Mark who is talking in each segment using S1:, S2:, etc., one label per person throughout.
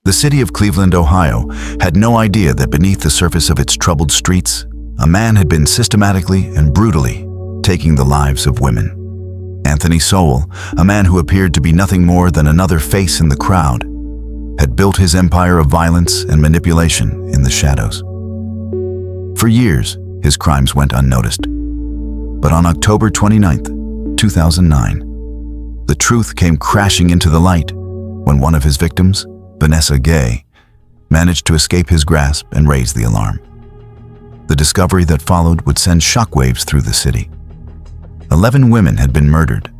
S1: The city of Cleveland, Ohio, had no idea that beneath the surface of its troubled streets, a man had been systematically and brutally taking the lives of women. Anthony Sowell, a man who appeared to be nothing more than another face in the crowd, had built his empire of violence and manipulation in the shadows. For years, his crimes went unnoticed. But on October 29, 2009, the truth came crashing into the light when one of his victims, Vanessa Gay, managed to escape his grasp and raise the alarm. The discovery that followed would send shockwaves through the city. 11 women had been murdered,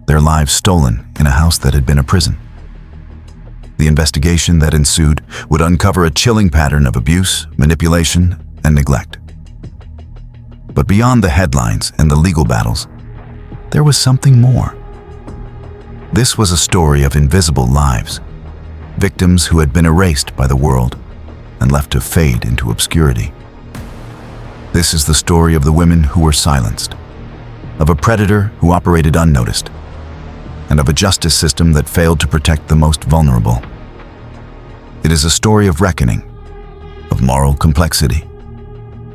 S1: their lives stolen in a house that had been a prison. The investigation that ensued would uncover a chilling pattern of abuse, manipulation, and neglect. But beyond the headlines and the legal battles, there was something more. This was a story of invisible lives, victims who had been erased by the world and left to fade into obscurity. This is the story of the women who were silenced, of a predator who operated unnoticed, and of a justice system that failed to protect the most vulnerable. It is a story of reckoning, of moral complexity,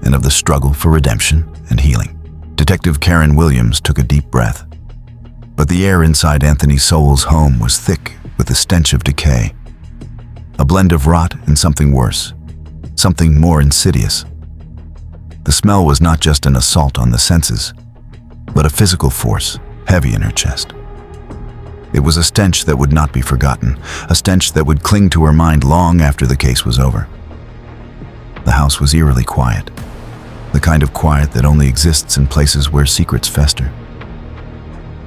S1: and of the struggle for redemption and healing. Detective Karen Williams took a deep breath, but the air inside Anthony Sowell's home was thick with the stench of decay, a blend of rot and something worse, something more insidious. The smell was not just an assault on the senses, but a physical force heavy in her chest. It was a stench that would not be forgotten, a stench that would cling to her mind long after the case was over. The house was eerily quiet, the kind of quiet that only exists in places where secrets fester.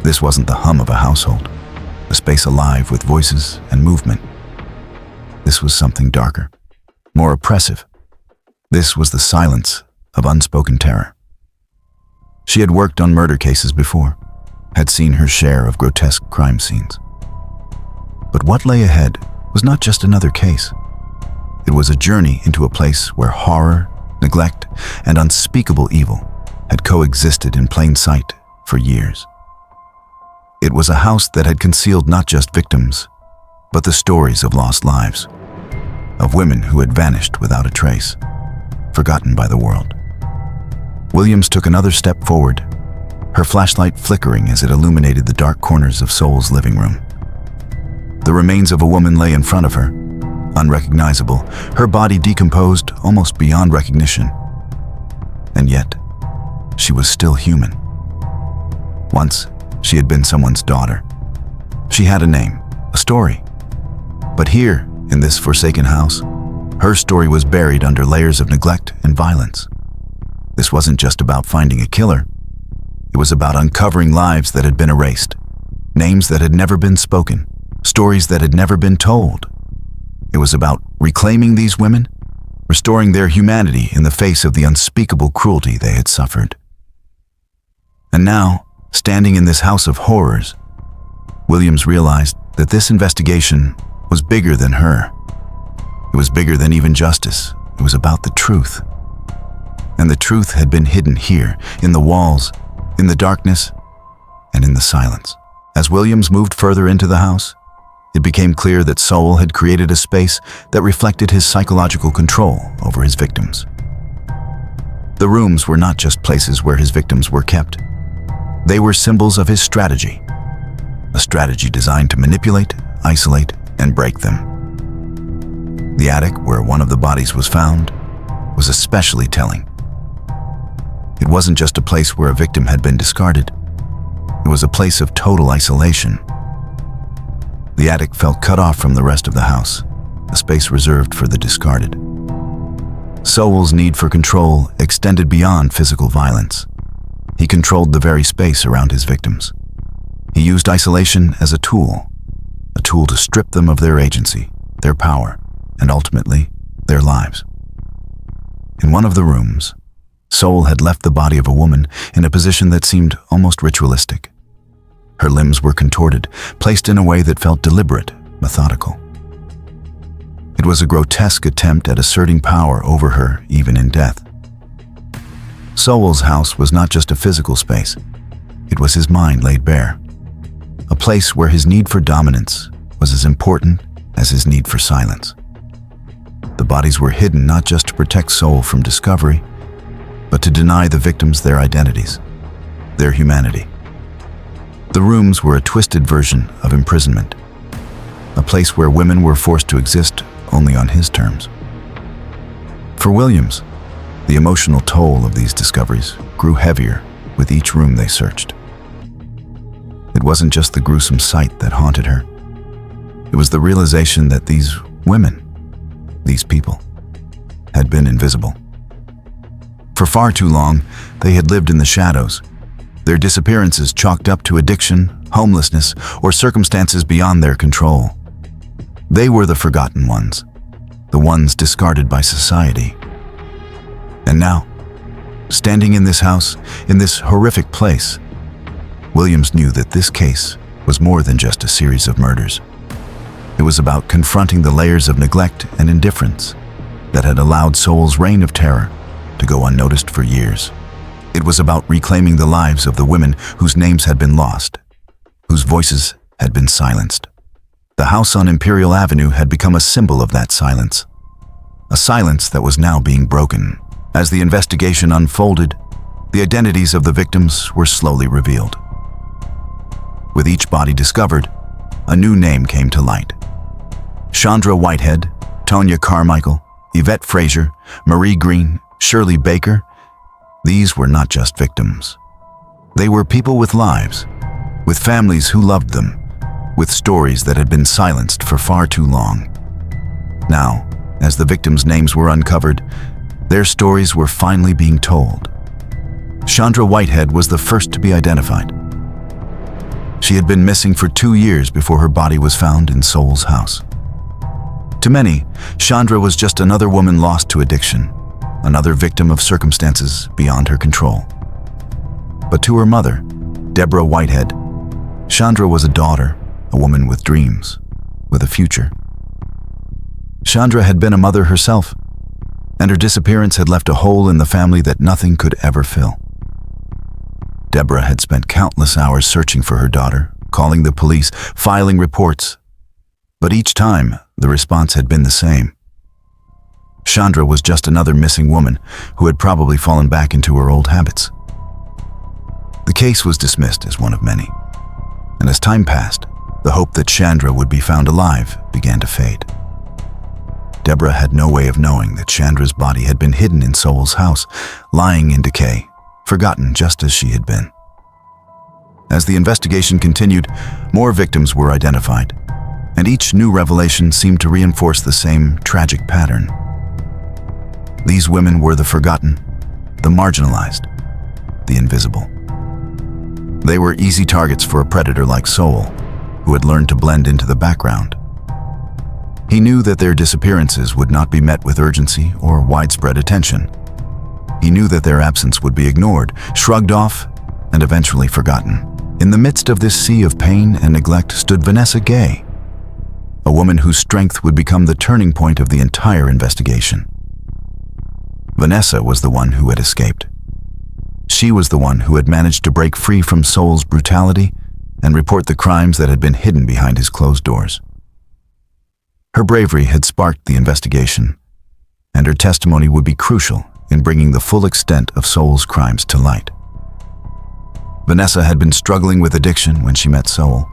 S1: This wasn't the hum of a household, a space alive with voices and movement. This was something darker, more oppressive. This was the silence of unspoken terror. She had worked on murder cases before, had seen her share of grotesque crime scenes. But what lay ahead was not just another case. It was a journey into a place where horror, neglect, and unspeakable evil had coexisted in plain sight for years. It was a house that had concealed not just victims, but the stories of lost lives, of women who had vanished without a trace, forgotten by the world. Williams took another step forward, her flashlight flickering as it illuminated the dark corners of Sowell's living room. The remains of a woman lay in front of her, unrecognizable, her body decomposed almost beyond recognition. And yet, she was still human. Once, she had been someone's daughter. She had a name, a story. But here, in this forsaken house, her story was buried under layers of neglect and violence. This wasn't just about finding a killer. It was about uncovering lives that had been erased, names that had never been spoken, stories that had never been told. It was about reclaiming these women, restoring their humanity in the face of the unspeakable cruelty they had suffered. And now, standing in this house of horrors, Williams realized that this investigation was bigger than her. It was bigger than even justice. It was about the truth. And the truth had been hidden here, in the walls, in the darkness, and in the silence. As Williams moved further into the house, it became clear that Sowell had created a space that reflected his psychological control over his victims. The rooms were not just places where his victims were kept. They were symbols of his strategy, a strategy designed to manipulate, isolate, and break them. The attic, where one of the bodies was found, was especially telling. It wasn't just a place where a victim had been discarded. It was a place of total isolation. The attic felt cut off from the rest of the house, a space reserved for the discarded. Sowell's need for control extended beyond physical violence. He controlled the very space around his victims. He used isolation as a tool to strip them of their agency, their power, and ultimately, their lives. In one of the rooms, Sowell had left the body of a woman in a position that seemed almost ritualistic. Her limbs were contorted, placed in a way that felt deliberate, methodical. It was a grotesque attempt at asserting power over her even in death. Sowell's house was not just a physical space. It was his mind laid bare. A place where his need for dominance was as important as his need for silence. The bodies were hidden not just to protect Sowell from discovery, but to deny the victims their identities, their humanity. The rooms were a twisted version of imprisonment, a place where women were forced to exist only on his terms. For Williams, the emotional toll of these discoveries grew heavier with each room they searched. It wasn't just the gruesome sight that haunted her. It was the realization that these women, these people, had been invisible. For far too long, they had lived in the shadows, their disappearances chalked up to addiction, homelessness, or circumstances beyond their control. They were the forgotten ones, the ones discarded by society. And now, standing in this house, in this horrific place, Williams knew that this case was more than just a series of murders. It was about confronting the layers of neglect and indifference that had allowed Sowell's reign of terror to go unnoticed for years. It was about reclaiming the lives of the women whose names had been lost, whose voices had been silenced. The house on Imperial Avenue had become a symbol of that silence, a silence that was now being broken. As the investigation unfolded, the identities of the victims were slowly revealed. With each body discovered, a new name came to light. Chandra Whitehead, Tonya Carmichael, Yvette Frazier, Marie Green, Shirley Baker. These were not just victims. They were people with lives, with families who loved them, with stories that had been silenced for far too long. Now, as the victims' names were uncovered, their stories were finally being told. Chandra Whitehead was the first to be identified. She had been missing for 2 years before her body was found in Sowell's house. To many, Chandra was just another woman lost to addiction, another victim of circumstances beyond her control. But to her mother, Deborah Whitehead, Chandra was a daughter, a woman with dreams, with a future. Chandra had been a mother herself, and her disappearance had left a hole in the family that nothing could ever fill. Deborah had spent countless hours searching for her daughter, calling the police, filing reports. But each time, the response had been the same. Chandra was just another missing woman who had probably fallen back into her old habits. The case was dismissed as one of many, and as time passed, the hope that Chandra would be found alive began to fade. Deborah had no way of knowing that Chandra's body had been hidden in Sowell's house, lying in decay, forgotten just as she had been. As the investigation continued, more victims were identified, and each new revelation seemed to reinforce the same tragic pattern. These women were the forgotten, the marginalized, the invisible. They were easy targets for a predator like Sowell, who had learned to blend into the background. He knew that their disappearances would not be met with urgency or widespread attention. He knew that their absence would be ignored, shrugged off, and eventually forgotten. In the midst of this sea of pain and neglect stood Vanessa Gay, a woman whose strength would become the turning point of the entire investigation. Vanessa was the one who had escaped. She was the one who had managed to break free from Sowell's brutality and report the crimes that had been hidden behind his closed doors. Her bravery had sparked the investigation, and her testimony would be crucial in bringing the full extent of Sowell's crimes to light. Vanessa had been struggling with addiction when she met Sowell.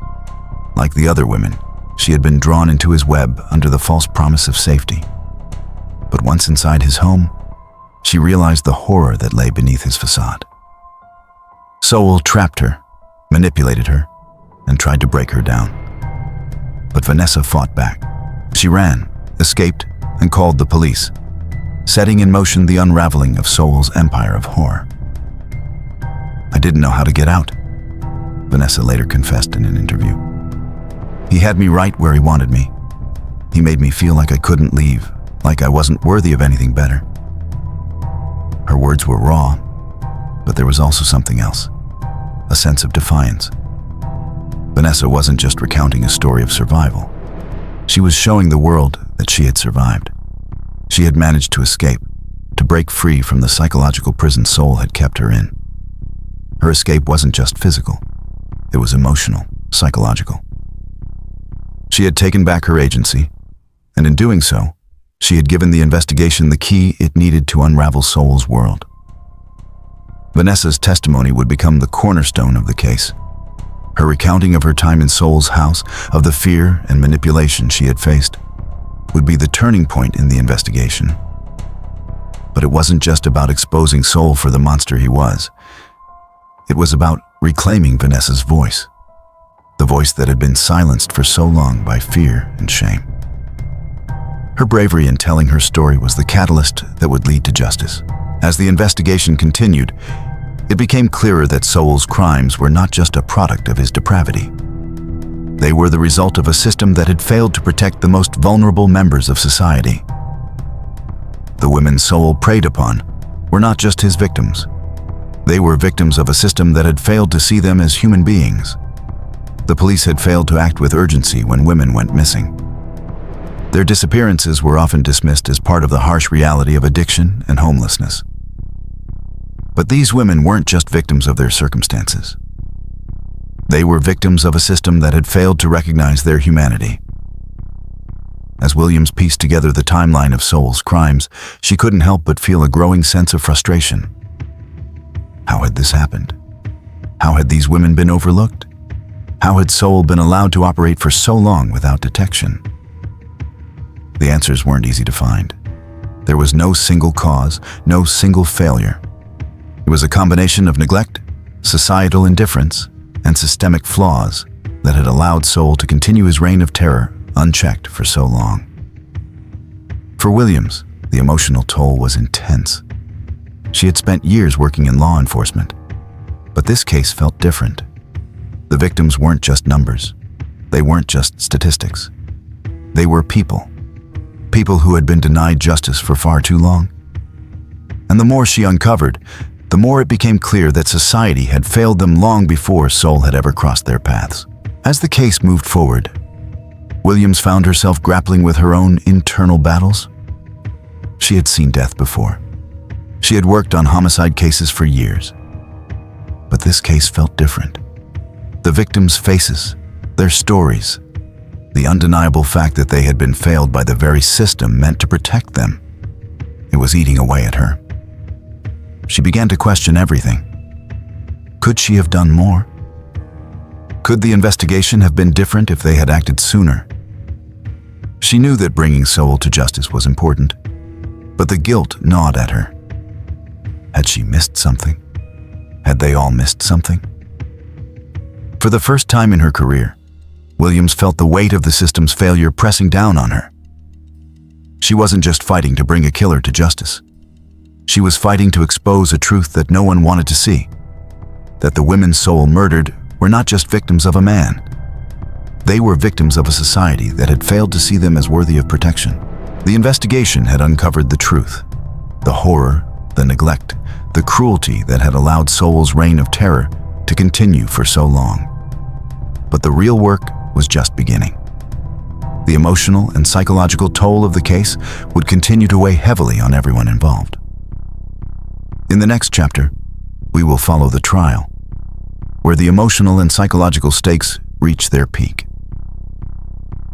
S1: Like the other women, she had been drawn into his web under the false promise of safety. But once inside his home, she realized the horror that lay beneath his facade. Sowell trapped her, manipulated her, and tried to break her down. But Vanessa fought back. She ran, escaped, and called the police, setting in motion the unraveling of Sowell's empire of horror. "I didn't know how to get out," Vanessa later confessed in an interview. "He had me right where he wanted me. He made me feel like I couldn't leave, like I wasn't worthy of anything better." Her words were raw, but there was also something else, a sense of defiance. Vanessa wasn't just recounting a story of survival. She was showing the world that she had survived. She had managed to escape, to break free from the psychological prison Sowell had kept her in. Her escape wasn't just physical, it was emotional, psychological. She had taken back her agency, and in doing so, She had given the investigation the key it needed to unravel Sowell's world. Vanessa's testimony would become the cornerstone of the case. Her recounting of her time in Sowell's house, of the fear and manipulation she had faced, would be the turning point in the investigation. But it wasn't just about exposing Sowell for the monster he was. It was about reclaiming Vanessa's voice, the voice that had been silenced for so long by fear and shame. Her bravery in telling her story was the catalyst that would lead to justice. As the investigation continued, it became clearer that Sowell's crimes were not just a product of his depravity. They were the result of a system that had failed to protect the most vulnerable members of society. The women Sowell preyed upon were not just his victims. They were victims of a system that had failed to see them as human beings. The police had failed to act with urgency when women went missing. Their disappearances were often dismissed as part of the harsh reality of addiction and homelessness. But these women weren't just victims of their circumstances. They were victims of a system that had failed to recognize their humanity. As Williams pieced together the timeline of Sowell's crimes, she couldn't help but feel a growing sense of frustration. How had this happened? How had these women been overlooked? How had Sowell been allowed to operate for so long without detection? The answers weren't easy to find. There was no single cause, no single failure. It was a combination of neglect, societal indifference, and systemic flaws that had allowed Sowell to continue his reign of terror unchecked for so long. For Williams, the emotional toll was intense. She had spent years working in law enforcement, but this case felt different. The victims weren't just numbers. They weren't just statistics. They were people. People who had been denied justice for far too long. And the more she uncovered, the more it became clear that society had failed them long before Sowell had ever crossed their paths. As the case moved forward, Williams found herself grappling with her own internal battles. She had seen death before. She had worked on homicide cases for years. But this case felt different. The victims' faces, their stories, the undeniable fact that they had been failed by the very system meant to protect them. It was eating away at her. She began to question everything. Could she have done more? Could the investigation have been different if they had acted sooner? She knew that bringing Sowell to justice was important, but the guilt gnawed at her. Had she missed something? Had they all missed something? For the first time in her career, Williams felt the weight of the system's failure pressing down on her. She wasn't just fighting to bring a killer to justice. She was fighting to expose a truth that no one wanted to see, that the women Sowell murdered were not just victims of a man. They were victims of a society that had failed to see them as worthy of protection. The investigation had uncovered the truth, the horror, the neglect, the cruelty that had allowed Sowell's reign of terror to continue for so long. But the real work was just beginning. The emotional and psychological toll of the case would continue to weigh heavily on everyone involved. In the next chapter, we will follow the trial, where the emotional and psychological stakes reach their peak.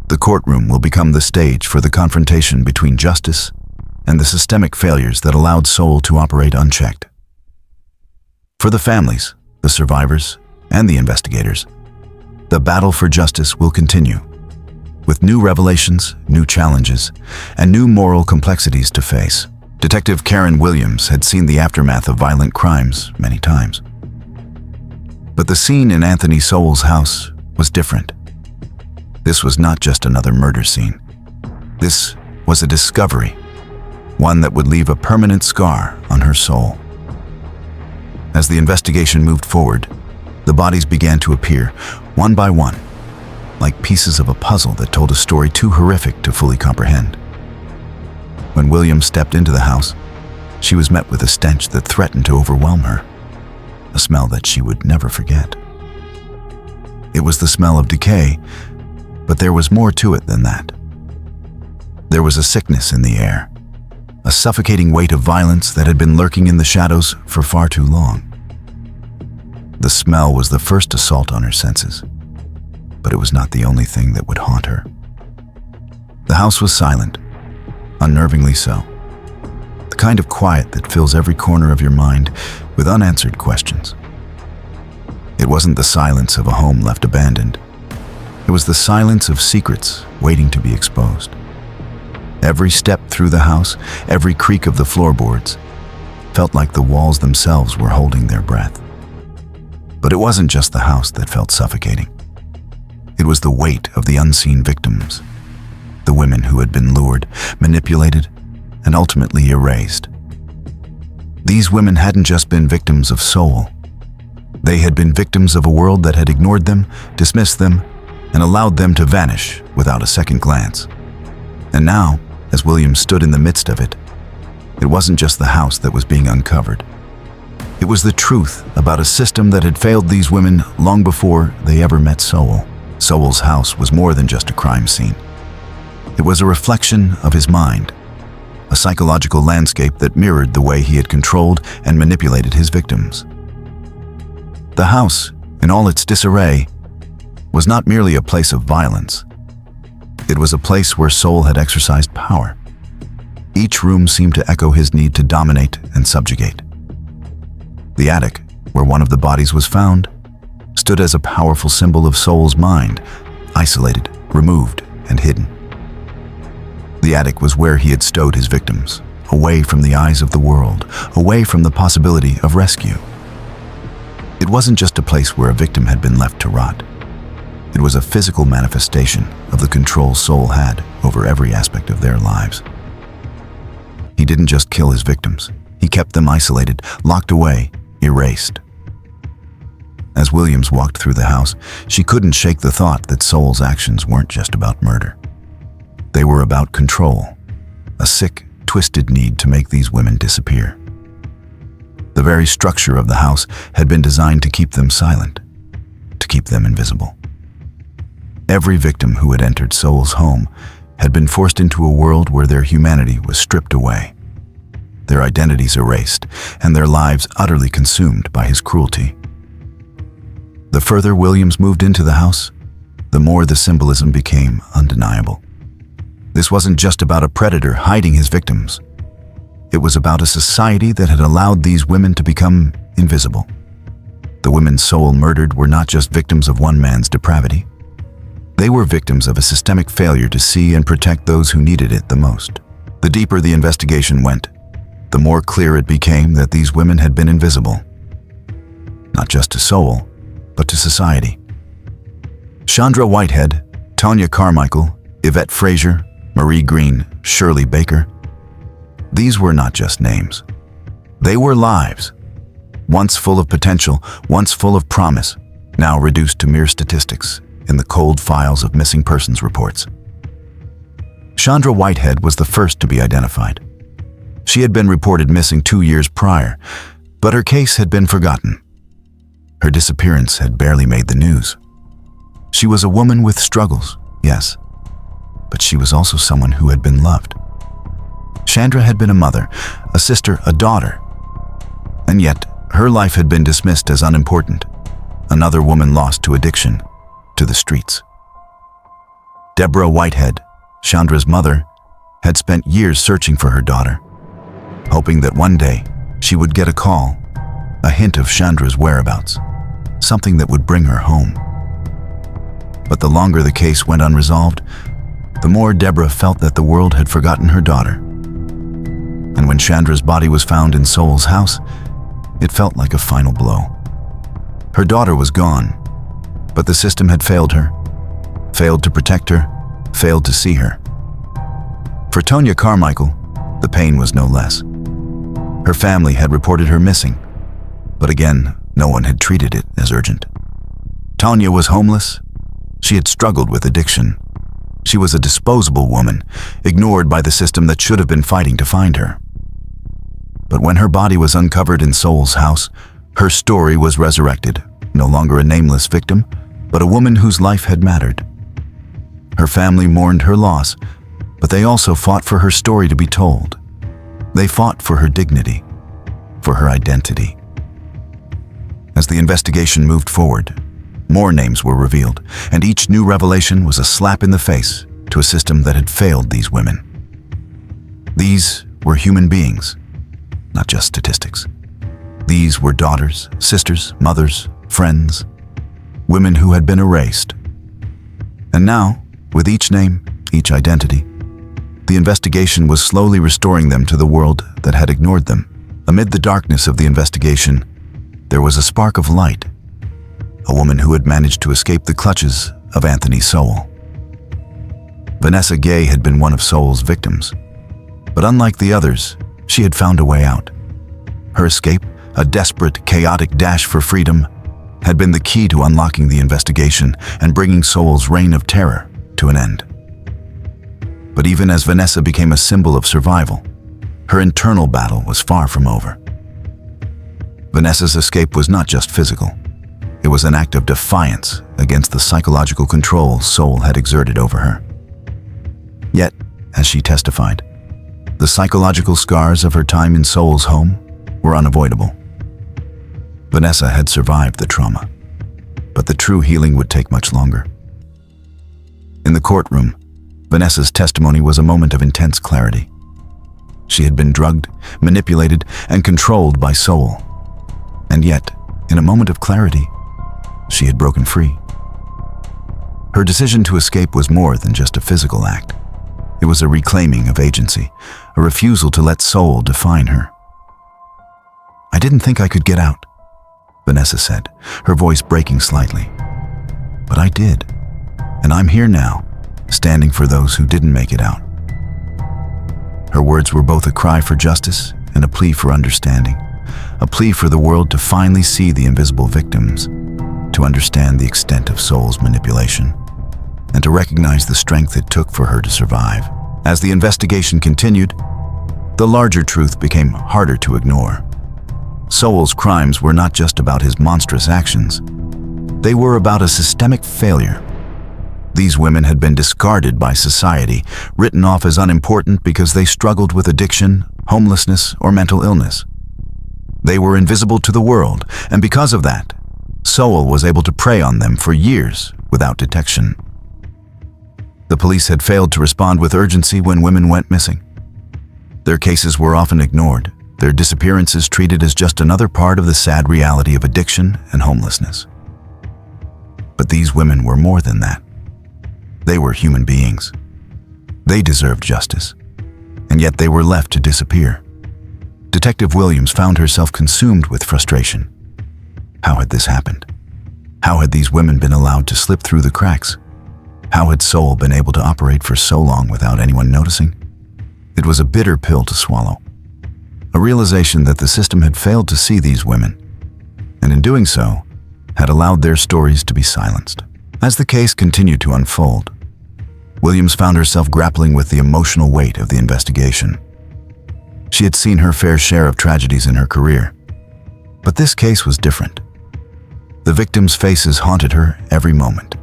S1: The courtroom will become the stage for the confrontation between justice and the systemic failures that allowed Sowell to operate unchecked. For the families, the survivors, and the investigators, the battle for justice will continue, with new revelations, new challenges, and new moral complexities to face. Detective Karen Williams had seen the aftermath of violent crimes many times. But the scene in Anthony Sowell's house was different. This was not just another murder scene. This was a discovery, one that would leave a permanent scar on her soul. As the investigation moved forward, the bodies began to appear, one by one, like pieces of a puzzle that told a story too horrific to fully comprehend. When Williams stepped into the house, she was met with a stench that threatened to overwhelm her, a smell that she would never forget. It was the smell of decay, but there was more to it than that. There was a sickness in the air, a suffocating weight of violence that had been lurking in the shadows for far too long. The smell was the first assault on her senses, but it was not the only thing that would haunt her. The house was silent, unnervingly so. The kind of quiet that fills every corner of your mind with unanswered questions. It wasn't the silence of a home left abandoned. It was the silence of secrets waiting to be exposed. Every step through the house, every creak of the floorboards, felt like the walls themselves were holding their breath. But it wasn't just the house that felt suffocating. It was the weight of the unseen victims, the women who had been lured, manipulated, and ultimately erased. These women hadn't just been victims of Sowell. They had been victims of a world that had ignored them, dismissed them, and allowed them to vanish without a second glance. And now, as Williams stood in the midst of it, it wasn't just the house that was being uncovered. It was the truth about a system that had failed these women long before they ever met Sowell. Sowell's house was more than just a crime scene. It was a reflection of his mind, a psychological landscape that mirrored the way he had controlled and manipulated his victims. The house, in all its disarray, was not merely a place of violence. It was a place where Sowell had exercised power. Each room seemed to echo his need to dominate and subjugate. The attic, where one of the bodies was found, stood as a powerful symbol of Sowell's mind, isolated, removed, and hidden. The attic was where he had stowed his victims, away from the eyes of the world, away from the possibility of rescue. It wasn't just a place where a victim had been left to rot. It was a physical manifestation of the control Sowell had over every aspect of their lives. He didn't just kill his victims. He kept them isolated, locked away, erased. As Williams walked through the house, she couldn't shake the thought that Sowell's actions weren't just about murder. They were about control, a sick, twisted need to make these women disappear. The very structure of the house had been designed to keep them silent, to keep them invisible. Every victim who had entered Sowell's home had been forced into a world where their humanity was stripped away, their identities erased, and their lives utterly consumed by his cruelty. The further Williams moved into the house, the more the symbolism became undeniable. This wasn't just about a predator hiding his victims. It was about a society that had allowed these women to become invisible. The women Sowell murdered were not just victims of one man's depravity. They were victims of a systemic failure to see and protect those who needed it the most. The deeper the investigation went, the more clear it became that these women had been invisible. Not just to Sowell, but to society. Chandra Whitehead, Tanya Carmichael, Yvette Frazier, Marie Green, Shirley Baker. These were not just names. They were lives, once full of potential, once full of promise, now reduced to mere statistics in the cold files of missing persons reports. Chandra Whitehead was the first to be identified. She had been reported missing 2 years prior, but her case had been forgotten. Her disappearance had barely made the news. She was a woman with struggles, yes, but she was also someone who had been loved. Chandra had been a mother, a sister, a daughter, and yet her life had been dismissed as unimportant. Another woman lost to addiction, to the streets. Deborah Whitehead, Chandra's mother, had spent years searching for her daughter, hoping that one day she would get a call, a hint of Chandra's whereabouts, something that would bring her home. But the longer the case went unresolved, the more Deborah felt that the world had forgotten her daughter. And when Chandra's body was found in Sowell's house, it felt like a final blow. Her daughter was gone, but the system had failed her, failed to protect her, failed to see her. For Tonya Carmichael, the pain was no less. Her family had reported her missing, but again, no one had treated it as urgent. Tonya was homeless. She had struggled with addiction. She was a disposable woman, ignored by the system that should have been fighting to find her. But when her body was uncovered in Sowell's house, her story was resurrected, no longer a nameless victim, but a woman whose life had mattered. Her family mourned her loss, but they also fought for her story to be told. They fought for her dignity, for her identity. As the investigation moved forward, more names were revealed, and each new revelation was a slap in the face to a system that had failed these women. These were human beings, not just statistics. These were daughters, sisters, mothers, friends, women who had been erased. And now, with each name, each identity, the investigation was slowly restoring them to the world that had ignored them. Amid the darkness of the investigation, there was a spark of light. A woman who had managed to escape the clutches of Anthony Sowell. Vanessa Gay had been one of Sowell's victims, but unlike the others, she had found a way out. Her escape, a desperate, chaotic dash for freedom, had been the key to unlocking the investigation and bringing Sowell's reign of terror to an end. But even as Vanessa became a symbol of survival, her internal battle was far from over. Vanessa's escape was not just physical. It was an act of defiance against the psychological control Sowell had exerted over her. Yet, as she testified, the psychological scars of her time in Sowell's home were unavoidable. Vanessa had survived the trauma, but the true healing would take much longer. In the courtroom, Vanessa's testimony was a moment of intense clarity. She had been drugged, manipulated, and controlled by Sowell. And yet, in a moment of clarity, she had broken free. Her decision to escape was more than just a physical act. It was a reclaiming of agency, a refusal to let Sowell define her. "I didn't think I could get out," Vanessa said, her voice breaking slightly. "But I did, and I'm here now, standing for those who didn't make it out." Her words were both a cry for justice and a plea for understanding, a plea for the world to finally see the invisible victims, to understand the extent of Sowell's manipulation, and to recognize the strength it took for her to survive. As the investigation continued, the larger truth became harder to ignore. Sowell's crimes were not just about his monstrous actions. They were about a systemic failure. These women had been discarded by society, written off as unimportant because they struggled with addiction, homelessness, or mental illness. They were invisible to the world, and because of that, Sowell was able to prey on them for years without detection. The police had failed to respond with urgency when women went missing. Their cases were often ignored, their disappearances treated as just another part of the sad reality of addiction and homelessness. But these women were more than that. They were human beings. They deserved justice, and yet they were left to disappear. Detective Williams found herself consumed with frustration. How had this happened? How had these women been allowed to slip through the cracks? How had Sowell been able to operate for so long without anyone noticing? It was a bitter pill to swallow. A realization that the system had failed to see these women, and in doing so, had allowed their stories to be silenced. As the case continued to unfold, Williams found herself grappling with the emotional weight of the investigation. She had seen her fair share of tragedies in her career, but this case was different. The victims' faces haunted her every moment.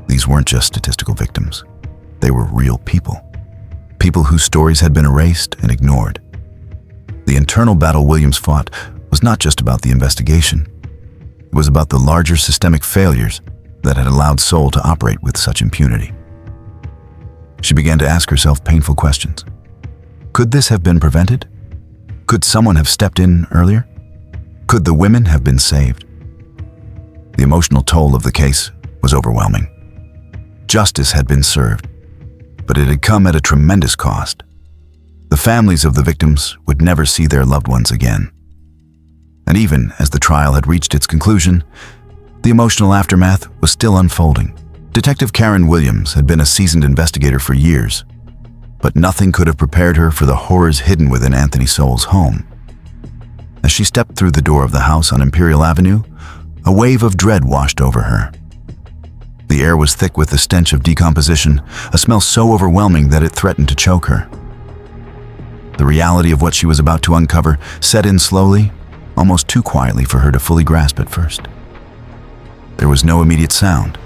S1: These weren't just statistical victims. They were real people. People whose stories had been erased and ignored. The internal battle Williams fought was not just about the investigation. It was about the larger systemic failures that had allowed Sowell to operate with such impunity. She began to ask herself painful questions. Could this have been prevented? Could someone have stepped in earlier? Could the women have been saved? The emotional toll of the case was overwhelming. Justice had been served, but it had come at a tremendous cost. The families of the victims would never see their loved ones again. And even as the trial had reached its conclusion, the emotional aftermath was still unfolding. Detective Karen Williams had been a seasoned investigator for years, but nothing could have prepared her for the horrors hidden within Anthony Sowell's home. As she stepped through the door of the house on Imperial Avenue, a wave of dread washed over her. The air was thick with the stench of decomposition, a smell so overwhelming that it threatened to choke her. The reality of what she was about to uncover set in slowly, almost too quietly for her to fully grasp at first. There was no immediate sound,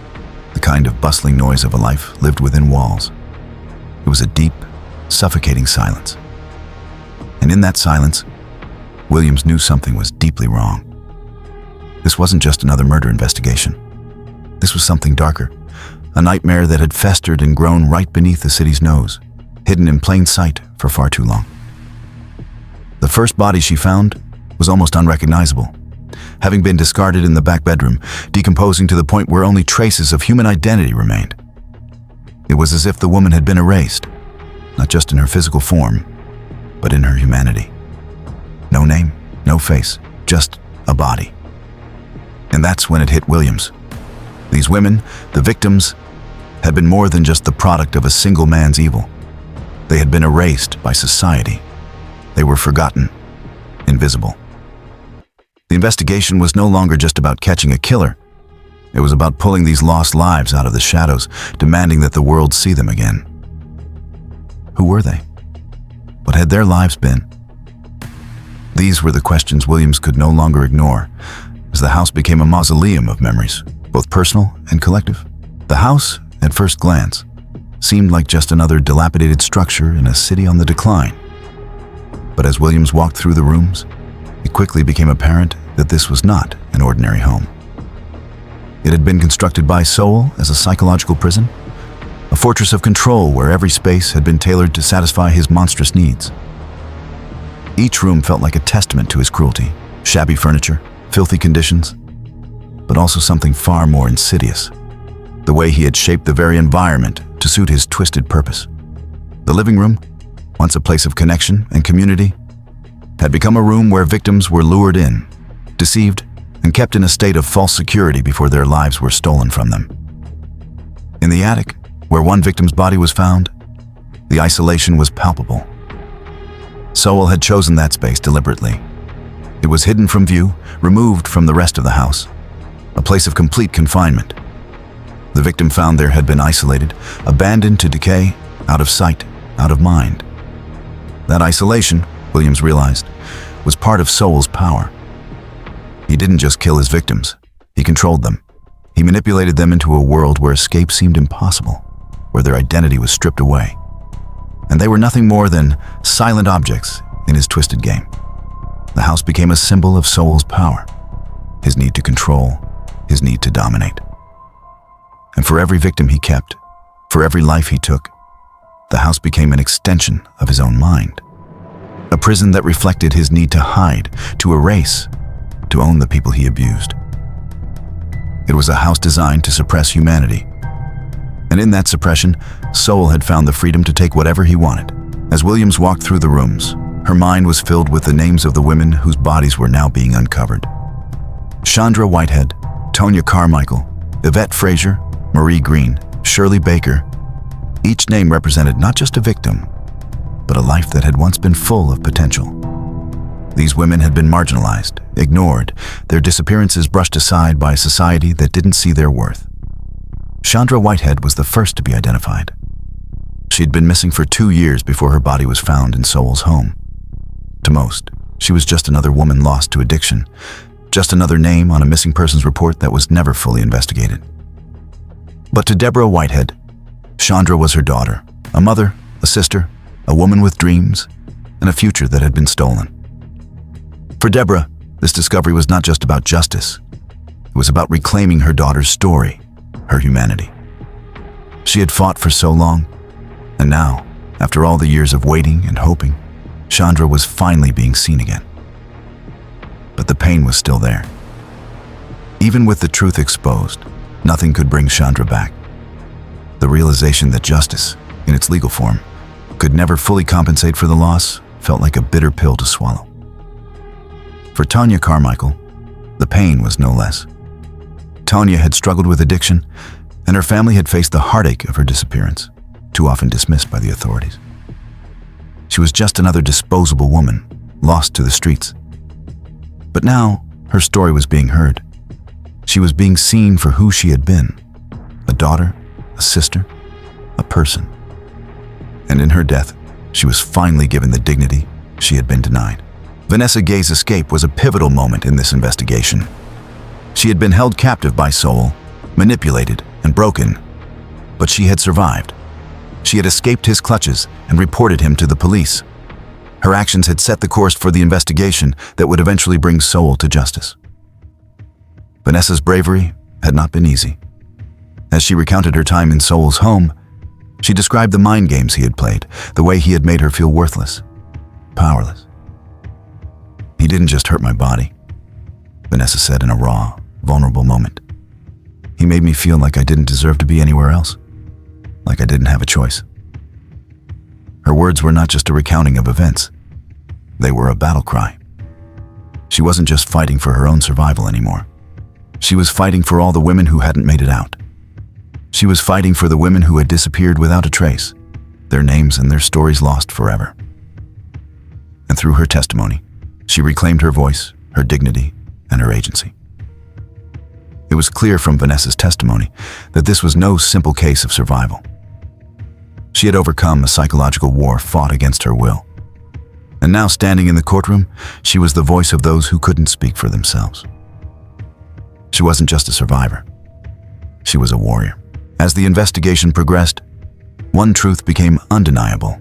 S1: the kind of bustling noise of a life lived within walls. It was a deep, suffocating silence. And in that silence, Williams knew something was deeply wrong. This wasn't just another murder investigation. This was something darker, a nightmare that had festered and grown right beneath the city's nose. hidden in plain sight for far too long. The first body she found was almost unrecognizable, having been discarded in the back bedroom, decomposing to the point where only traces of human identity remained. It was as if the woman had been erased, not just in her physical form, but in her humanity. No name, no face, just a body. And that's when it hit Williams. These women, the victims, had been more than just the product of a single man's evil. They had been erased by society. They were forgotten, invisible. The investigation was no longer just about catching a killer. It was about pulling these lost lives out of the shadows, demanding that the world see them again. Who were they? What had their lives been? These were the questions Williams could no longer ignore, as the house became a mausoleum of memories, both personal and collective. The house, at first glance, seemed like just another dilapidated structure in a city on the decline. But as Williams walked through the rooms, it quickly became apparent that this was not an ordinary home. It had been constructed by Sowell as a psychological prison, a fortress of control where every space had been tailored to satisfy his monstrous needs. Each room felt like a testament to his cruelty: shabby furniture, filthy conditions, but also something far more insidious: the way he had shaped the very environment to suit his twisted purpose. The living room, once a place of connection and community, had become a room where victims were lured in, deceived, and kept in a state of false security before their lives were stolen from them. In the attic, where one victim's body was found, the isolation was palpable. Sowell had chosen that space deliberately. It was hidden from view, removed from the rest of the house, a place of complete confinement. The victim found there had been isolated, abandoned to decay, out of sight, out of mind. That isolation, Williams realized, was part of Sowell's power. He didn't just kill his victims, he controlled them. He manipulated them into a world where escape seemed impossible, where their identity was stripped away. And they were nothing more than silent objects in his twisted game. The house became a symbol of Sowell's power, his need to control, his need to dominate. And for every victim he kept, for every life he took, the house became an extension of his own mind. A prison that reflected his need to hide, to erase, to own the people he abused. It was a house designed to suppress humanity. And in that suppression, Sowell had found the freedom to take whatever he wanted. As Williams walked through the rooms, her mind was filled with the names of the women whose bodies were now being uncovered. Chandra Whitehead, Tonya Carmichael, Yvette Frazier, Marie Green, Shirley Baker. Each name represented not just a victim, but a life that had once been full of potential. These women had been marginalized, ignored, their disappearances brushed aside by a society that didn't see their worth. Chandra Whitehead was the first to be identified. She'd been missing for 2 years before her body was found in Sowell's home. To most, she was just another woman lost to addiction, just another name on a missing persons report that was never fully investigated. But to Deborah Whitehead, Chandra was her daughter, a mother, a sister, a woman with dreams, and a future that had been stolen. For Deborah, this discovery was not just about justice. It was about reclaiming her daughter's story, her humanity. She had fought for so long, and now, after all the years of waiting and hoping, Chandra was finally being seen again. But the pain was still there. Even with the truth exposed, nothing could bring Chandra back. The realization that justice, in its legal form, could never fully compensate for the loss felt like a bitter pill to swallow. For Tonya Carmichael, the pain was no less. Tonya had struggled with addiction, and her family had faced the heartache of her disappearance, too often dismissed by the authorities. She was just another disposable woman, lost to the streets. But now, her story was being heard. She was being seen for who she had been: a daughter, a sister, a person. And in her death, she was finally given the dignity she had been denied. Vanessa Gay's escape was a pivotal moment in this investigation. She had been held captive by Sowell, manipulated and broken, but she had survived. She had escaped his clutches and reported him to the police. Her actions had set the course for the investigation that would eventually bring Sowell to justice. Vanessa's bravery had not been easy. As she recounted her time in Sowell's home, She described the mind games he had played, the way he had made her feel worthless, powerless. "He didn't just hurt my body," Vanessa said in a raw, vulnerable moment. "He made me feel like I didn't deserve to be anywhere else, like I didn't have a choice." Her words were not just a recounting of events. They were a battle cry. She wasn't just fighting for her own survival anymore. She was fighting for all the women who hadn't made it out. She was fighting for the women who had disappeared without a trace, their names and their stories lost forever. And through her testimony, she reclaimed her voice, her dignity, and her agency. It was clear from Vanessa's testimony that this was no simple case of survival. She had overcome a psychological war fought against her will. And now, standing in the courtroom, she was the voice of those who couldn't speak for themselves. She wasn't just a survivor. She was a warrior. As the investigation progressed, one truth became undeniable.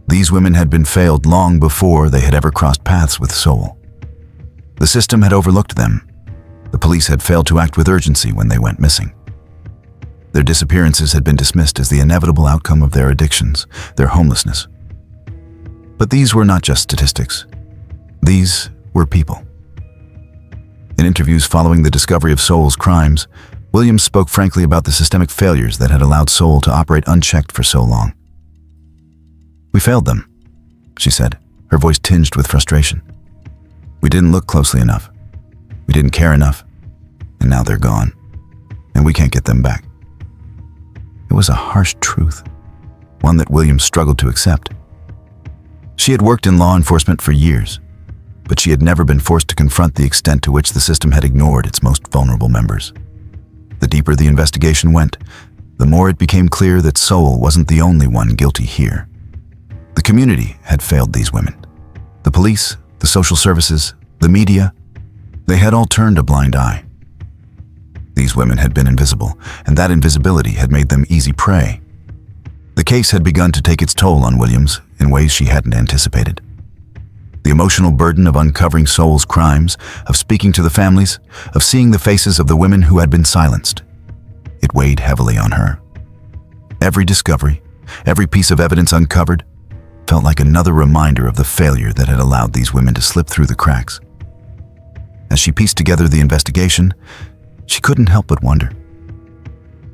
S1: These women had been failed long before they had ever crossed paths with Sowell. The system had overlooked them. The police had failed to act with urgency when they went missing. Their disappearances had been dismissed as the inevitable outcome of their addictions, their homelessness. But these were not just statistics. These were people. In interviews following the discovery of Sowell's crimes, Williams spoke frankly about the systemic failures that had allowed Sowell to operate unchecked for so long. "We failed them," she said, her voice tinged with frustration. "We didn't look closely enough. We didn't care enough. And now they're gone. And we can't get them back." It was a harsh truth, one that Williams struggled to accept. She had worked in law enforcement for years, but she had never been forced to confront the extent to which the system had ignored its most vulnerable members. The deeper the investigation went, the more it became clear that Sowell wasn't the only one guilty here. The community had failed these women. The police, the social services, the media, they had all turned a blind eye. These women had been invisible, and that invisibility had made them easy prey. The case had begun to take its toll on Williams in ways she hadn't anticipated. The emotional burden of uncovering Sowell's crimes, of speaking to the families, of seeing the faces of the women who had been silenced. It weighed heavily on her. Every discovery, every piece of evidence uncovered, felt like another reminder of the failure that had allowed these women to slip through the cracks. As she pieced together the investigation, she couldn't help but wonder,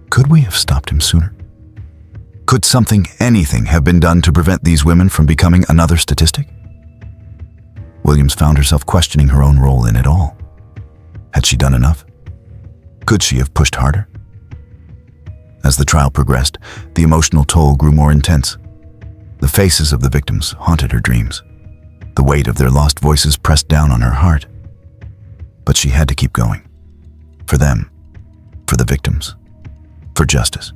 S1: could we have stopped him sooner? Could something, anything, have been done to prevent these women from becoming another statistic? Williams found herself questioning her own role in it all. Had she done enough? Could she have pushed harder? As the trial progressed, the emotional toll grew more intense. The faces of the victims haunted her dreams. The weight of their lost voices pressed down on her heart. But she had to keep going. For them, for the victims, for justice.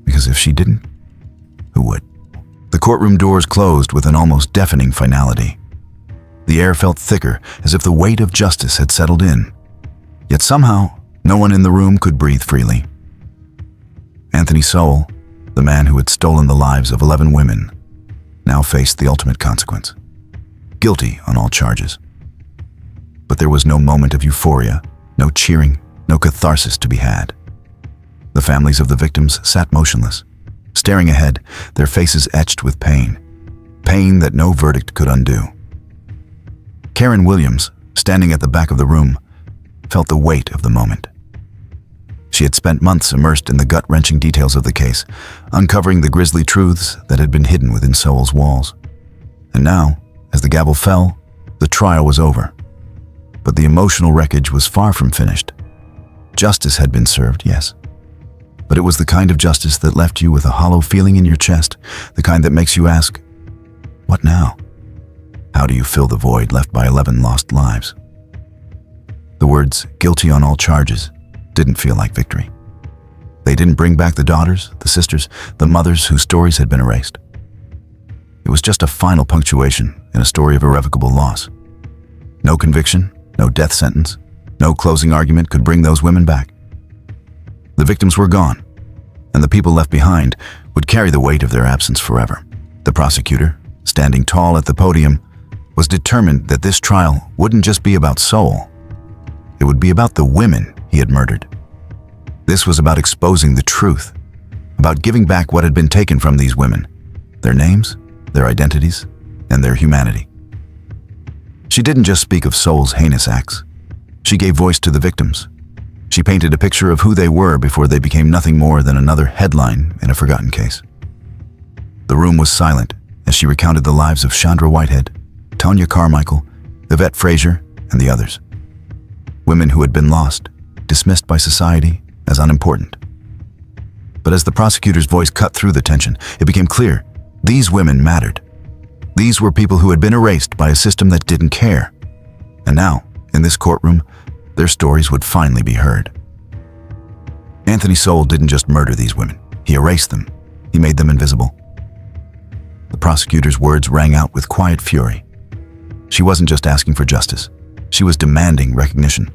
S1: Because if she didn't, who would? The courtroom doors closed with an almost deafening finality. The air felt thicker, as if the weight of justice had settled in. Yet somehow, no one in the room could breathe freely. Anthony Sowell, the man who had stolen the lives of 11 women, now faced the ultimate consequence. Guilty on all charges. But there was no moment of euphoria, no cheering, no catharsis to be had. The families of the victims sat motionless, staring ahead, their faces etched with pain. Pain that no verdict could undo. Karen Williams, standing at the back of the room, felt the weight of the moment. She had spent months immersed in the gut-wrenching details of the case, uncovering the grisly truths that had been hidden within Sowell's walls. And now, as the gavel fell, the trial was over. But the emotional wreckage was far from finished. Justice had been served, yes. But it was the kind of justice that left you with a hollow feeling in your chest, the kind that makes you ask, what now? How do you fill the void left by 11 lost lives? The words, guilty on all charges, didn't feel like victory. They didn't bring back the daughters, the sisters, the mothers whose stories had been erased. It was just a final punctuation in a story of irrevocable loss. No conviction, no death sentence, no closing argument could bring those women back. The victims were gone, and the people left behind would carry the weight of their absence forever. The prosecutor, standing tall at the podium, was determined that this trial wouldn't just be about Sowell. It would be about the women he had murdered. This was about exposing the truth, about giving back what had been taken from these women, their names, their identities, and their humanity. She didn't just speak of Sowell's heinous acts. She gave voice to the victims. She painted a picture of who they were before they became nothing more than another headline in a forgotten case. The room was silent as she recounted the lives of Chandra Whitehead, Tonya Carmichael, Yvette Frazier, and the others. Women who had been lost, dismissed by society as unimportant. But as the prosecutor's voice cut through the tension, it became clear these women mattered. These were people who had been erased by a system that didn't care. And now, in this courtroom, their stories would finally be heard. Anthony Sowell didn't just murder these women. He erased them. He made them invisible. The prosecutor's words rang out with quiet fury. She wasn't just asking for justice. She was demanding recognition.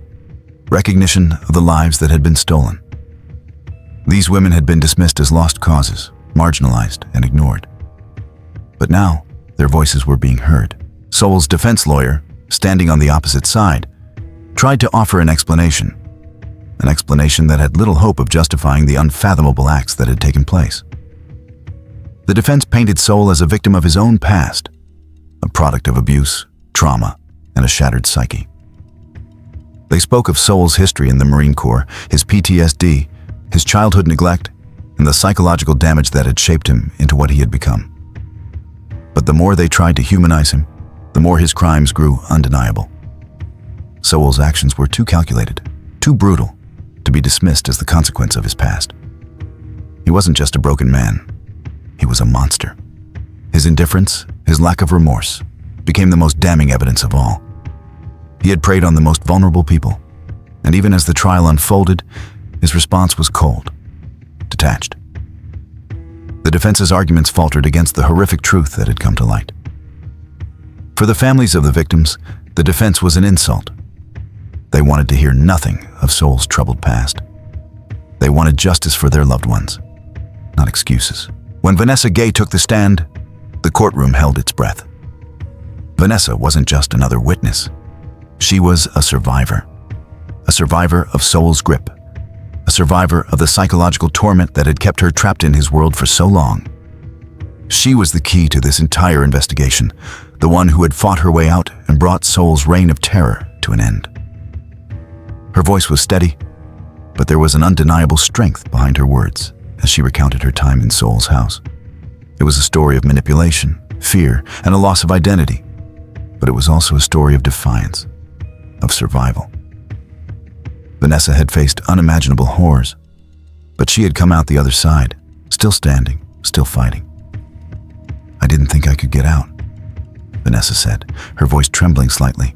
S1: Recognition of the lives that had been stolen. These women had been dismissed as lost causes, marginalized and ignored. But now, their voices were being heard. Sowell's defense lawyer, standing on the opposite side, tried to offer an explanation that had little hope of justifying the unfathomable acts that had taken place. The defense painted Sowell as a victim of his own past, a product of abuse, trauma, and a shattered psyche. They spoke of Sowell's history in the Marine Corps, his PTSD, his childhood neglect, and the psychological damage that had shaped him into what he had become. But the more they tried to humanize him, the more his crimes grew undeniable. Sowell's actions were too calculated, too brutal, to be dismissed as the consequence of his past. He wasn't just a broken man. He was a monster. His indifference, his lack of remorse, became the most damning evidence of all. He had preyed on the most vulnerable people, and even as the trial unfolded, his response was cold, detached. The defense's arguments faltered against the horrific truth that had come to light. For the families of the victims, the defense was an insult. They wanted to hear nothing of Sowell's troubled past. They wanted justice for their loved ones, not excuses. When Vanessa Gay took the stand, the courtroom held its breath. Vanessa wasn't just another witness. She was a survivor of Sowell's grip, a survivor of the psychological torment that had kept her trapped in his world for so long. She was the key to this entire investigation, the one who had fought her way out and brought Sowell's reign of terror to an end. Her voice was steady, but there was an undeniable strength behind her words as she recounted her time in Sowell's house. It was a story of manipulation, fear, and a loss of identity, but it was also a story of defiance, of survival. Vanessa had faced unimaginable horrors, but she had come out the other side, still standing, still fighting. "I didn't think I could get out," Vanessa said, her voice trembling slightly.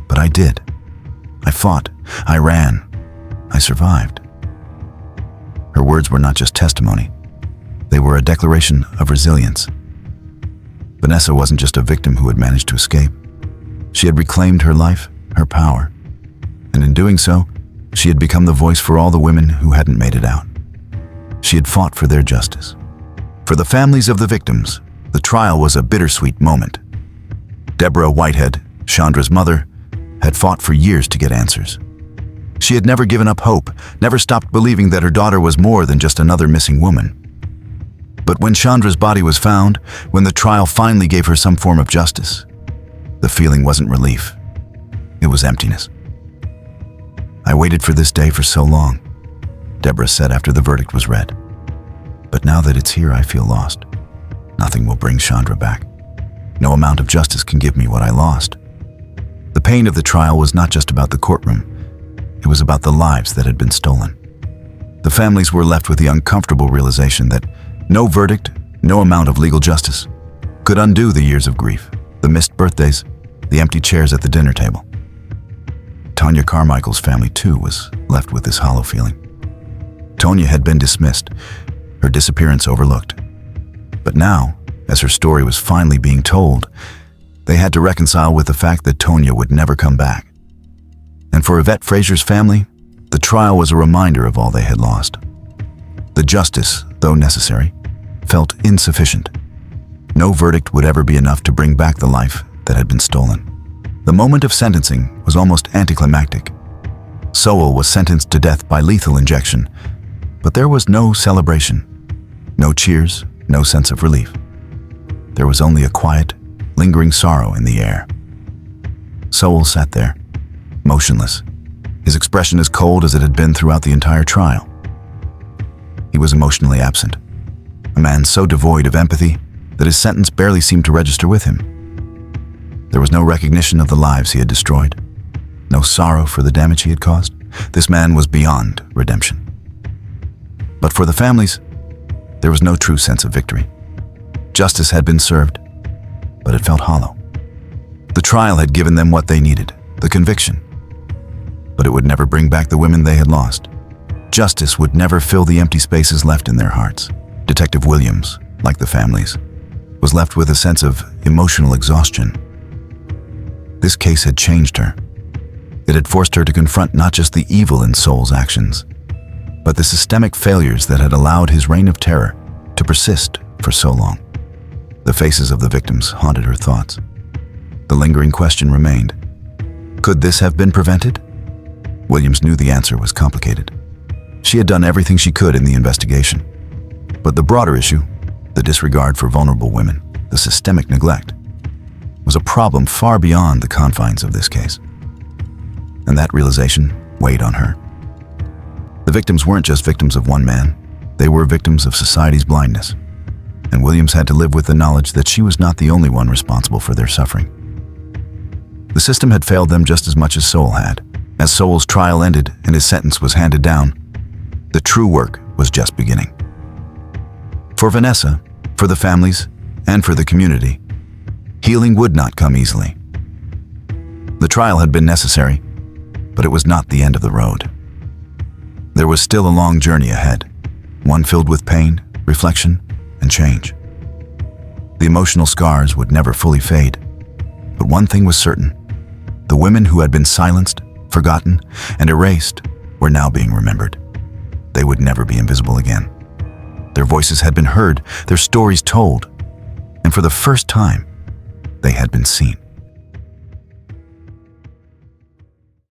S1: "But I did. I fought. I ran. I survived." Her words were not just testimony. They were a declaration of resilience. Vanessa wasn't just a victim who had managed to escape. She had reclaimed her life, her power, and in doing so, she had become the voice for all the women who hadn't made it out. She had fought for their justice. For the families of the victims, the trial was a bittersweet moment. Deborah Whitehead, Chandra's mother, had fought for years to get answers. She had never given up hope, never stopped believing that her daughter was more than just another missing woman. But when Chandra's body was found, when the trial finally gave her some form of justice, the feeling wasn't relief. It was emptiness. "I waited for this day for so long," Deborah said after the verdict was read. "But now that it's here, I feel lost. Nothing will bring Chandra back. No amount of justice can give me what I lost." The pain of the trial was not just about the courtroom. It was about the lives that had been stolen. The families were left with the uncomfortable realization that no verdict, no amount of legal justice could undo the years of grief, the missed birthdays, the empty chairs at the dinner table. Tonya Carmichael's family, too, was left with this hollow feeling. Tonya had been dismissed, her disappearance overlooked. But now, as her story was finally being told, they had to reconcile with the fact that Tonya would never come back. And for Yvette Frazier's family, the trial was a reminder of all they had lost. The justice, though necessary, felt insufficient. No verdict would ever be enough to bring back the life that had been stolen. The moment of sentencing was almost anticlimactic. Sowell was sentenced to death by lethal injection, But there was no celebration, no cheers, no sense of relief. There was only a quiet, lingering sorrow in the air. Sowell sat there, motionless, his expression as cold as it had been throughout the entire trial. He was emotionally absent, a man so devoid of empathy that his sentence barely seemed to register with him. There was no recognition of the lives he had destroyed, no sorrow for the damage he had caused. This man was beyond redemption. But for the families, there was no true sense of victory. Justice had been served, but it felt hollow. The trial had given them what they needed, the conviction. But it would never bring back the women they had lost. Justice would never fill the empty spaces left in their hearts. Detective Williams, like the families, was left with a sense of emotional exhaustion. This case had changed her. It had forced her to confront not just the evil in Sowell's actions, but the systemic failures that had allowed his reign of terror to persist for so long. The faces of the victims haunted her thoughts. The lingering question remained: could this have been prevented? Williams knew the answer was complicated. She had done everything she could in the investigation. But the broader issue, the disregard for vulnerable women, the systemic neglect, was a problem far beyond the confines of this case. And that realization weighed on her. The victims weren't just victims of one man, they were victims of society's blindness. And Williams had to live with the knowledge that she was not the only one responsible for their suffering. The system had failed them just as much as Sowell had. As Sowell's trial ended and his sentence was handed down, the true work was just beginning. For Vanessa, for the families, and for the community, healing would not come easily. The trial had been necessary, but it was not the end of the road. There was still a long journey ahead, one filled with pain, reflection, and change. The emotional scars would never fully fade, but one thing was certain: the women who had been silenced, forgotten, and erased were now being remembered. They would never be invisible again. Their voices had been heard, their stories told, and for the first time, they had been seen.